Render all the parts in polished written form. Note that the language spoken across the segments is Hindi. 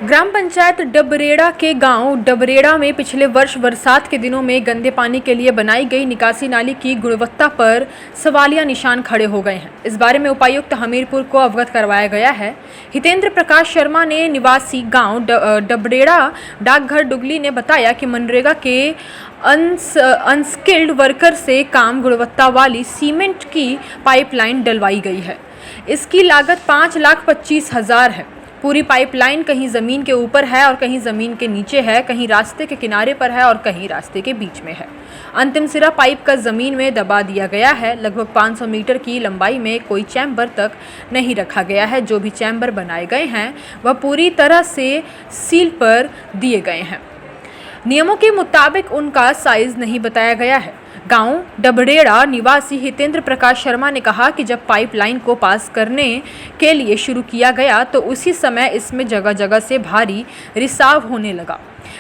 ग्राम पंचायत डबरेड़ा के गांव डबरेड़ा में पिछले वर्ष बरसात के दिनों में गंदे पानी के लिए बनाई गई निकासी नाली की गुणवत्ता पर सवालिया निशान खड़े हो गए हैं। इस बारे में उपायुक्त हमीरपुर को अवगत करवाया गया है। हितेंद्र प्रकाश शर्मा ने निवासी गांव डबरेड़ा डाकघर डुगली ने बताया कि मनरेगा के अनस्किल्ड वर्कर से काम गुणवत्ता वाली सीमेंट की पाइपलाइन डलवाई गई है। इसकी लागत 5,25,000 है। पूरी पाइपलाइन कहीं ज़मीन के ऊपर है और कहीं ज़मीन के नीचे है, कहीं रास्ते के किनारे पर है और कहीं रास्ते के बीच में है। अंतिम सिरा पाइप का ज़मीन में दबा दिया गया है। लगभग 500 मीटर की लंबाई में कोई चैम्बर तक नहीं रखा गया है। जो भी चैम्बर बनाए गए हैं वह पूरी तरह से सील पर दिए गए हैं। नियमों के मुताबिक उनका साइज नहीं बताया गया है। गांव डबरेड़ा निवासी हितेंद्र प्रकाश शर्मा ने कहा कि जब पाइपलाइन को पास करने के लिए शुरू किया गया तो उसी समय इसमें जगह जगह से भारी रिसाव होने लगा,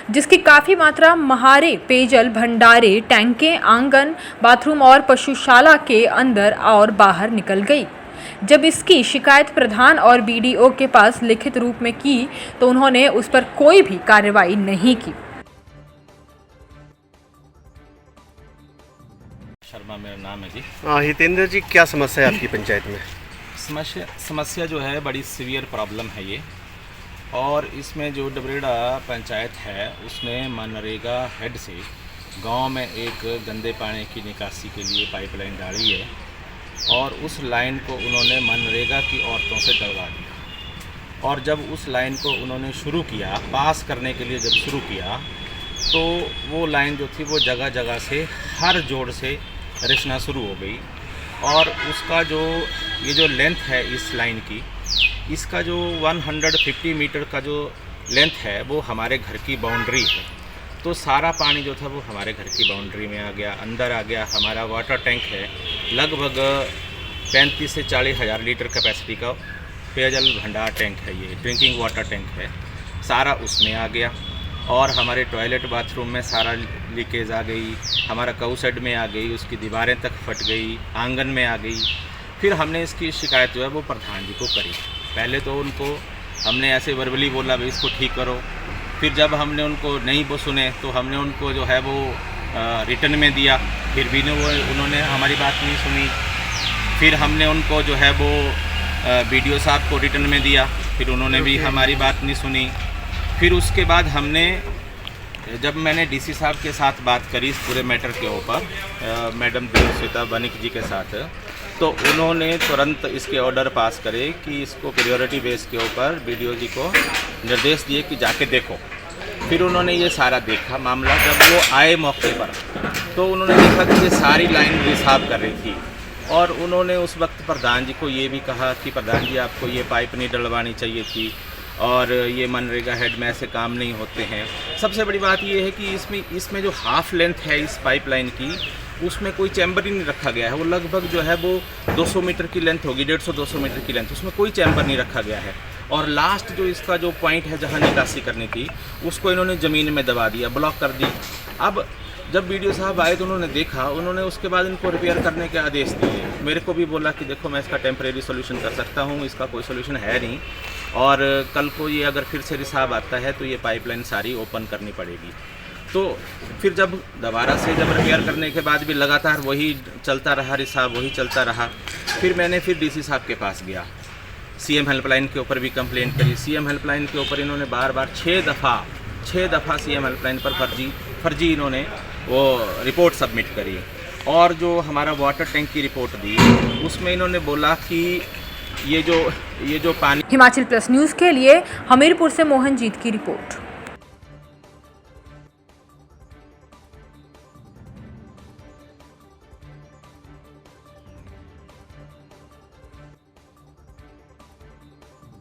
जिसकी काफ़ी मात्रा महारे, पेयजल भंडारे, टैंके, आंगन, बाथरूम और पशुशाला के अंदर और बाहर निकल गई। जब इसकी शिकायत प्रधान और बीडीओ के पास लिखित रूप में की तो उन्होंने उस पर कोई भी कार्रवाई नहीं की। शर्मा मेरा नाम है जी। हितेंद्र जी, क्या समस्या है आपकी पंचायत में? समस्या जो है बड़ी सीवियर प्रॉब्लम है ये, और इसमें जो डबरेड़ा पंचायत है उसने मनरेगा हेड से गांव में एक गंदे पानी की निकासी के लिए पाइपलाइन डाली है और उस लाइन को उन्होंने मनरेगा की औरतों से डलवा दिया। और जब उस लाइन को उन्होंने शुरू किया, पास करने के लिए जब शुरू किया, तो वो लाइन जो थी वो जगह जगह से हर जोड़ से रिसना शुरू हो गई। और उसका ये जो लेंथ है इस लाइन की, इसका जो 150 मीटर का जो लेंथ है वो हमारे घर की बाउंड्री है। तो सारा पानी जो था वो हमारे घर की बाउंड्री में आ गया, अंदर आ गया। हमारा वाटर टैंक है, लगभग 35 से 40 हज़ार लीटर कैपेसिटी का पेयजल भंडार टैंक है, ये ड्रिंकिंग वाटर टैंक है, सारा उसमें आ गया। और हमारे टॉयलेट बाथरूम में सारा लीकेज आ गई, हमारा काऊ शेड में आ गई, उसकी दीवारें तक फट गई, आंगन में आ गई। फिर हमने इसकी शिकायत जो है वो प्रधान जी को करी। पहले तो उनको हमने ऐसे वर्बली बोला भाई इसको ठीक करो। फिर जब हमने उनको नहीं वो सुने तो हमने उनको जो है वो रिटर्न में दिया, फिर भी उन्होंने हमारी बात नहीं सुनी। फिर हमने उनको जो है वो बीडीओ साहब को रिटर्न में दिया, फिर उन्होंने भी हमारी बात नहीं सुनी। फिर उसके बाद जब मैंने डीसी साहब के साथ बात करी इस पूरे मैटर के ऊपर, मैडम श्वेता बनिक जी के साथ, तो उन्होंने तुरंत इसके ऑर्डर पास करे कि इसको प्रायोरिटी बेस के ऊपर बीडीओ जी को निर्देश दिए कि जाके देखो। फिर उन्होंने ये सारा देखा मामला। जब वो आए मौके पर तो उन्होंने देखा कि ये सारी लाइन रिसाव कर रही थी। और उन्होंने उस वक्त प्रधान जी को ये भी कहा कि प्रधान जी आपको ये पाइप नहीं डलवानी चाहिए थी, और ये मनरेगा हेड में ऐसे काम नहीं होते हैं। सबसे बड़ी बात ये है कि इसमें जो हाफ लेंथ है इस पाइपलाइन की, उसमें कोई चैम्बर ही नहीं रखा गया है। वो लगभग जो है वो 200 मीटर की लेंथ होगी, 150-200 मीटर की लेंथ, उसमें कोई चैम्बर नहीं रखा गया है। और लास्ट जो इसका जो पॉइंट है जहाँ निकासी करनी थी उसको इन्होंने ज़मीन में दबा दिया, ब्लॉक कर दी। अब जब बीडीओ साहब आए तो उन्होंने देखा, उन्होंने उसके बाद इनको रिपेयर करने के आदेश दिए। मेरे को भी बोला कि देखो मैं इसका टेम्परेरी सोल्यूशन कर सकता हूँ, इसका कोई सोल्यूशन है नहीं, और कल को ये अगर फिर से रिसाव आता है तो ये पाइपलाइन सारी ओपन करनी पड़ेगी। तो फिर जब दोबारा से रिपेयर करने के बाद भी लगातार वही चलता रहा, रिसाव वही चलता रहा। फिर मैंने डीसी साहब के पास गया, सीएम हेल्पलाइन के ऊपर भी कंप्लेंट करी। सीएम हेल्पलाइन के ऊपर इन्होंने बार 6 दफ़ा सीएम हेल्पलाइन पर फर्जी इन्होंने वो रिपोर्ट सबमिट करी। और जो हमारा वाटर टैंक की रिपोर्ट दी उसमें इन्होंने बोला कि ये जो पानी। हिमाचल प्लस न्यूज़ के लिए हमीरपुर से मोहनजीत की रिपोर्ट।